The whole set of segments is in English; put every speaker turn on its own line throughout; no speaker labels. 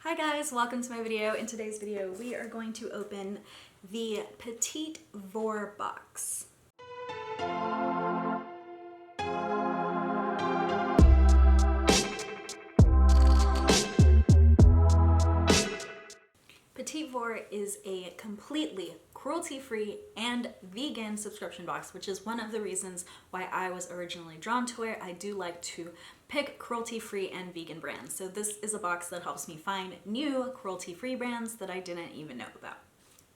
Hi guys, welcome to my video. In today's video, we are going to open the Petit Vour box. Petit Vour is a completely cruelty-free and vegan subscription box, which is one of the reasons why I was originally drawn to it. I do like to pick cruelty-free and vegan brands. So this is a box that helps me find new cruelty-free brands that I didn't even know about.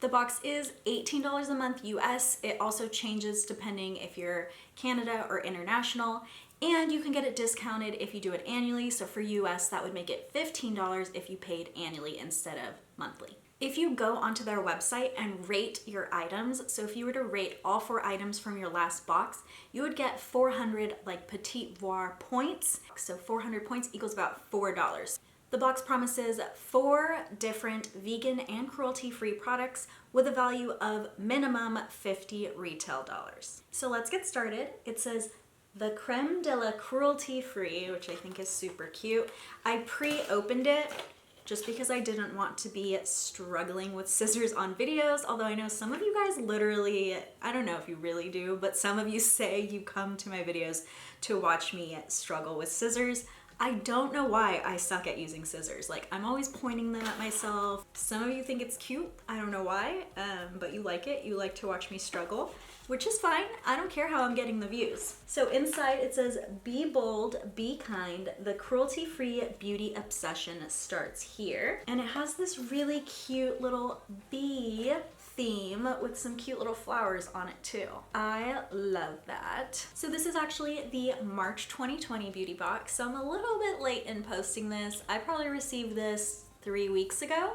The box is $18 a month US. It also changes depending if you're Canada or international, and you can get it discounted if you do it annually. So for US, that would make it $15 if you paid annually instead of monthly. If you go onto their website and rate your items, so if you were to rate all 4 items from your last box, you would get 400 Petit Vour points. So 400 points equals about $4. The box promises 4 different vegan and cruelty-free products with a value of minimum 50 retail dollars. So let's get started. It says the creme de la cruelty-free, which I think is super cute. I pre-opened it just because I didn't want to be struggling with scissors on videos, although I know some of you guys literally, I don't know if you really do, but some of you say you come to my videos to watch me struggle with scissors. I don't know why I suck at using scissors. Like, I'm always pointing them at myself. Some of you think it's cute. I don't know why, but you like it. You like to watch me struggle, which is fine. I don't care how I'm getting the views. So inside it says, be bold, be kind. The cruelty-free beauty obsession starts here. And it has this really cute little bee theme with some cute little flowers on it too. I love that. So this is actually the March 2020 beauty box. So I'm a little bit late in posting this. I probably received this 3 weeks ago,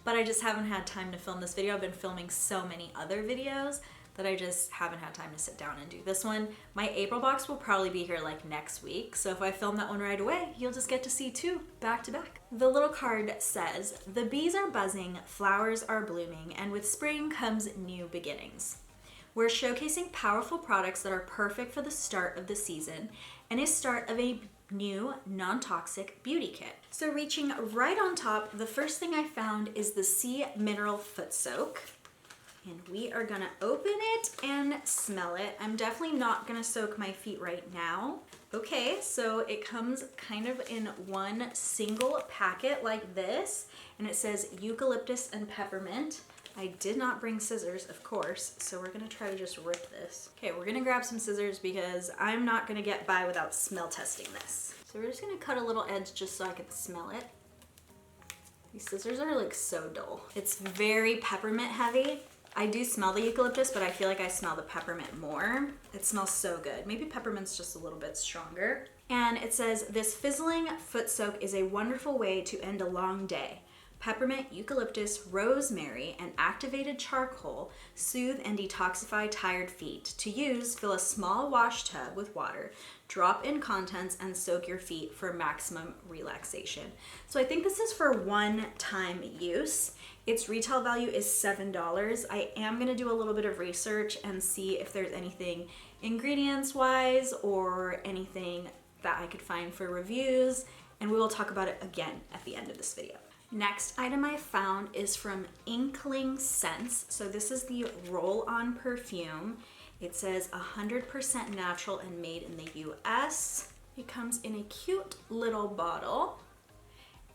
but I just haven't had time to film this video. I've been filming so many other videos that I just haven't had time to sit down and do this one. My April box will probably be here like next week. So if I film that one right away, you'll just get to see 2 back to back. The little card says, the bees are buzzing, flowers are blooming, and with spring comes new beginnings. We're showcasing powerful products that are perfect for the start of the season and a start of a new non-toxic beauty kit. So reaching right on top, the first thing I found is the Sea Mineral Foot Soak. And we are gonna open it and smell it. I'm definitely not gonna soak my feet right now. Okay, so it comes kind of in one single packet like this, and it says eucalyptus and peppermint. I did not bring scissors, of course, so we're gonna try to just rip this. Okay, we're gonna grab some scissors because I'm not gonna get by without smell testing this. So we're just gonna cut a little edge just so I can smell it. These scissors are like so dull. It's very peppermint heavy. I do smell the eucalyptus, but I feel like I smell the peppermint more. It smells so good. Maybe peppermint's just a little bit stronger. And it says, this fizzling foot soak is a wonderful way to end a long day. Peppermint, eucalyptus, rosemary, and activated charcoal soothe and detoxify tired feet. To use, fill a small wash tub with water, drop in contents, and soak your feet for maximum relaxation. So I think this is for one-time use. Its retail value is $7. I am gonna do a little bit of research and see if there's anything ingredients-wise or anything that I could find for reviews, and we will talk about it again at the end of this video. Next item I found is from Inkling Scents. So this is the roll-on perfume. It says 100% natural and made in the US. It comes in a cute little bottle.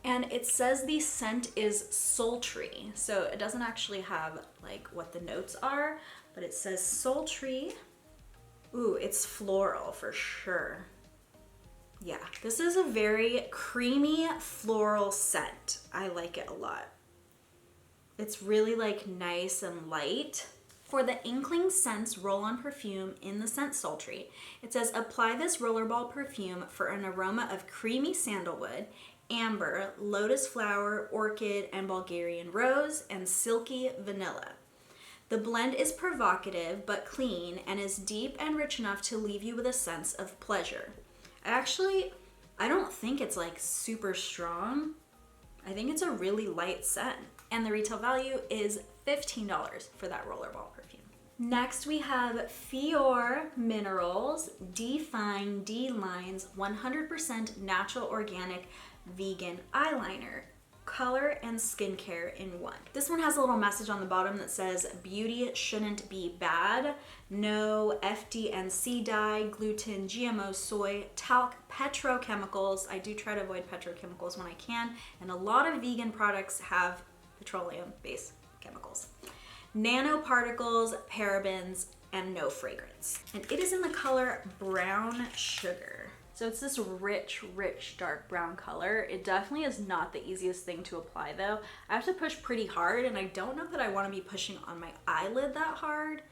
And it says the scent is sultry. So it doesn't actually have like what the notes are, but it says sultry. Ooh, it's floral for sure. Yeah, this is a very creamy floral scent. I like it a lot. It's really like nice and light. For the Inkling Scents roll-on perfume in the scent sultry, it says apply this rollerball perfume for an aroma of creamy sandalwood, amber, lotus flower, orchid, and Bulgarian rose, and silky vanilla. The blend is provocative but clean and is deep and rich enough to leave you with a sense of pleasure. Actually, I don't think it's like super strong. I think it's a really light scent. And the retail value is $15 for that rollerball perfume. Next we have Fior Minerals Define D-Lines 100% natural organic vegan eyeliner. color and skincare in one. This one has a little message on the bottom that says, beauty shouldn't be bad. No FDNC dye, gluten, GMO, soy, talc, petrochemicals. I do try to avoid petrochemicals when I can. And a lot of vegan products have petroleum-based chemicals. Nanoparticles, parabens, and no fragrance. And it is in the color brown sugar. So it's this rich, dark brown color. It definitely is not the easiest thing to apply though. I have to push pretty hard, and I don't know that I want to be pushing on my eyelid that hard,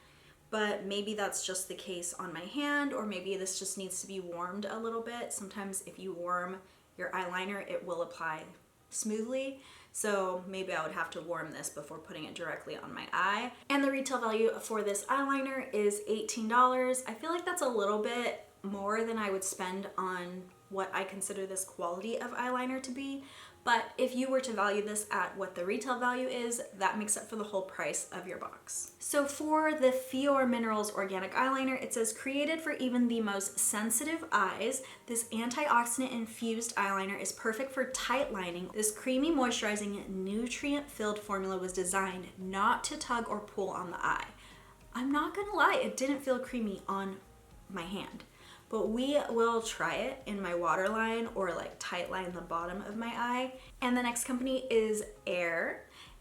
but maybe that's just the case on my hand, or maybe this just needs to be warmed a little bit. Sometimes if you warm your eyeliner, it will apply smoothly. So maybe I would have to warm this before putting it directly on my eye. And the retail value for this eyeliner is $18. I feel like that's a little bit more than I would spend on what I consider this quality of eyeliner to be. But if you were to value this at what the retail value is, that makes up for the whole price of your box. So for the Fior Minerals organic eyeliner, it says, created for even the most sensitive eyes, this antioxidant infused eyeliner is perfect for tight lining. This creamy, moisturizing, nutrient-filled formula was designed not to tug or pull on the eye. I'm not gonna lie, it didn't feel creamy on my hand. But we will try it in my waterline or like tight line the bottom of my eye. And the next company is Eir,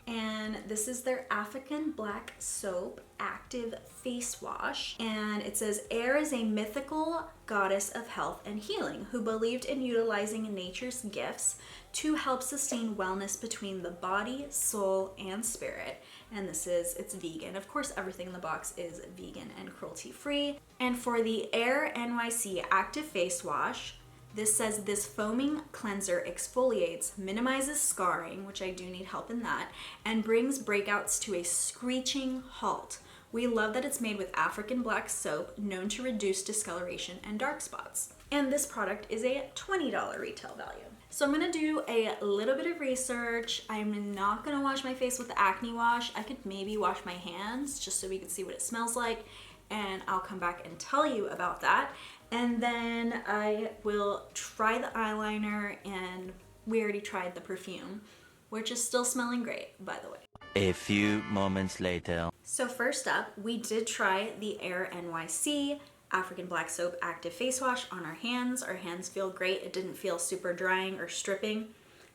and this is their African Black Soap Active Face Wash. And it says, Eir is a mythical goddess of health and healing who believed in utilizing nature's gifts to help sustain wellness between the body, soul, and spirit. And it's vegan. Of course, everything in the box is vegan and cruelty-free. And for the Eir NYC Active Face Wash, this says this foaming cleanser exfoliates, minimizes scarring, which I do need help in that, and brings breakouts to a screeching halt. We love that it's made with African black soap, known to reduce discoloration and dark spots. And this product is a $20 retail value. So I'm gonna do a little bit of research. I'm not gonna wash my face with the acne wash. I could maybe wash my hands just so we can see what it smells like, and I'll come back and tell you about that. And then I will try the eyeliner, and we already tried the perfume, which is still smelling great, by the way.
A few moments later.
So first up, we did try the Eir NYC African Black Soap Active Face Wash on our hands. Our hands feel great. It didn't feel super drying or stripping.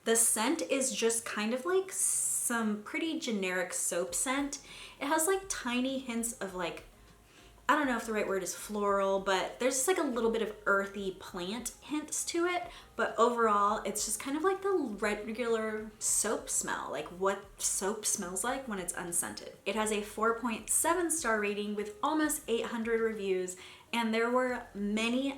The scent is just kind of like some pretty generic soap scent. It has like tiny hints of like, I don't know if the right word is floral, but there's just like a little bit of earthy plant hints to it. But overall, it's just kind of like the regular soap smell, like what soap smells like when it's unscented. It has a 4.7 star rating with almost 800 reviews. And there were many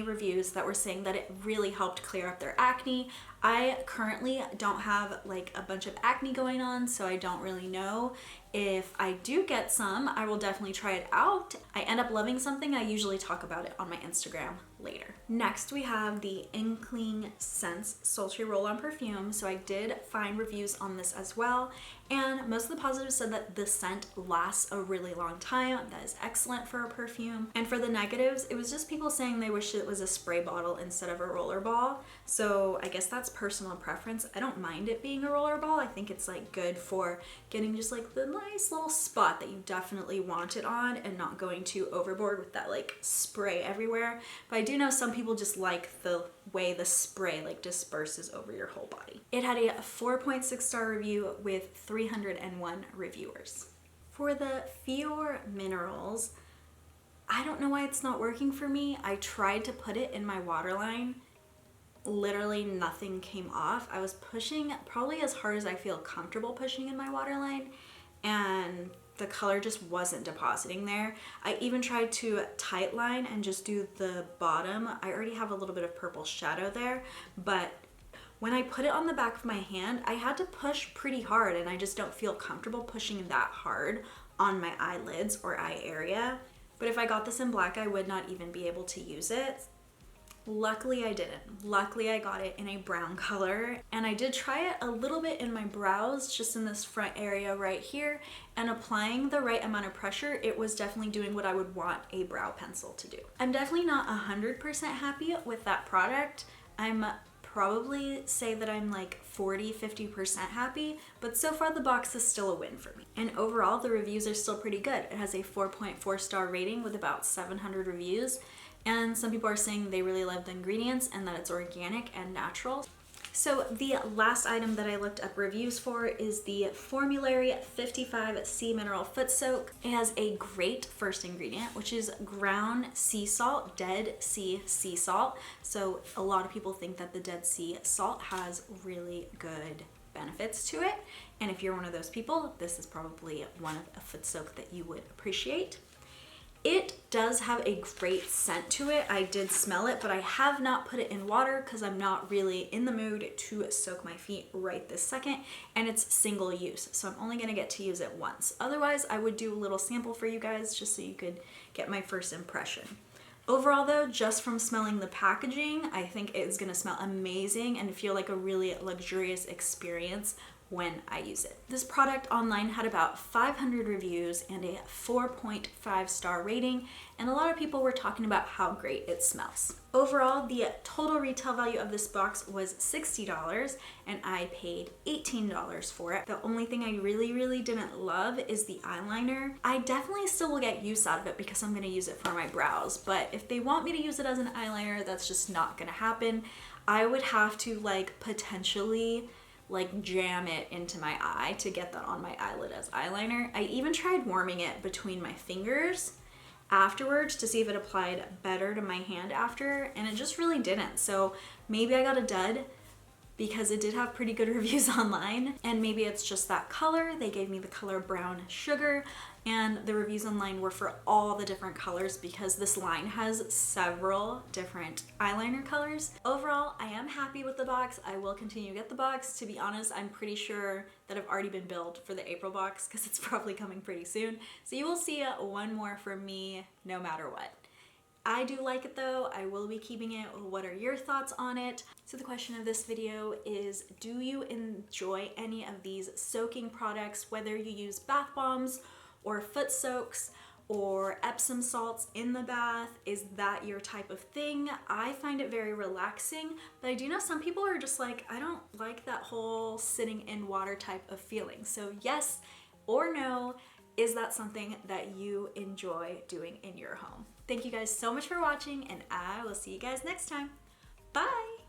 reviews that were saying that it really helped clear up their acne. I currently don't have like a bunch of acne going on, so I don't really know. If I do get some, I will definitely try it out. I end up loving something, I usually talk about it on my Instagram later. Next, we have the Inkling Scents Sultry Roll-On Perfume. So I did find reviews on this as well, and most of the positives said that the scent lasts a really long time. That is excellent for a perfume. And for the negatives, it was just people saying they wish it was a spray bottle instead of a roller ball. So I guess that's personal preference. I don't mind it being a roller ball. I think it's like good for getting just like the nice little spot that you definitely want it on and not going too overboard with that like spray everywhere. But I do know some people just like the way the spray like disperses over your whole body. It had a 4.6 star review with 301 reviewers. For the Fior Minerals, I don't know why it's not working for me. I tried to put it in my waterline. Literally nothing came off. I was pushing probably as hard as I feel comfortable pushing in my waterline, and the color just wasn't depositing there. I even tried to tight line and just do the bottom. I already have a little bit of purple shadow there, but when I put it on the back of my hand, I had to push pretty hard, and I just don't feel comfortable pushing that hard on my eyelids or eye area. But if I got this in black, I would not even be able to use it. Luckily I didn't. Luckily I got it in a brown color, and I did try it a little bit in my brows, just in this front area right here, and applying the right amount of pressure, it was definitely doing what I would want a brow pencil to do. I'm definitely not 100% happy with that product. I'm probably say that I'm like 40-50% happy, but so far the box is still a win for me. And overall, the reviews are still pretty good. It has a 4.4 star rating with about 700 reviews, and some people are saying they really love the ingredients and that it's organic and natural. So the last item that I looked up reviews for is the Formulary 55 Sea Mineral Foot Soak. It has a great first ingredient, which is ground sea salt, Dead Sea sea salt. So a lot of people think that the Dead Sea salt has really good benefits to it. And if you're one of those people, this is probably one of a foot soak that you would appreciate. It does have a great scent to it. I did smell it, but I have not put it in water because I'm not really in the mood to soak my feet right this second, and it's single use, so I'm only gonna get to use it once. Otherwise, I would do a little sample for you guys just so you could get my first impression. Overall though, just from smelling the packaging, I think it's gonna smell amazing and feel like a really luxurious experience when I use it. This product online had about 500 reviews and a 4.5 star rating, and a lot of people were talking about how great it smells. Overall, the total retail value of this box was $60 and I paid $18 for it. The only thing I really didn't love is the eyeliner. I definitely still will get use out of it because I'm gonna use it for my brows, but if they want me to use it as an eyeliner, that's just not gonna happen. I would have to like potentially like jam it into my eye to get that on my eyelid as eyeliner. I even tried warming it between my fingers afterwards to see if it applied better to my hand after, and it just really didn't. So maybe I got a dud because it did have pretty good reviews online, and maybe it's just that color. They gave me the color Brown Sugar, and the reviews online were for all the different colors because this line has several different eyeliner colors. Overall, I am happy with the box. I will continue to get the box. To be honest, I'm pretty sure that I've already been billed for the April box because it's probably coming pretty soon. So you will see one more from me no matter what. I do like it though. I will be keeping it. What are your thoughts on it? So the question of this video is, do you enjoy any of these soaking products, whether you use bath bombs or foot soaks or Epsom salts in the bath? Is that your type of thing? I find it very relaxing, but I do know some people are just like, I don't like that whole sitting in water type of feeling. So yes or no, is that something that you enjoy doing in your home? Thank you guys so much for watching, and I will see you guys next time. Bye!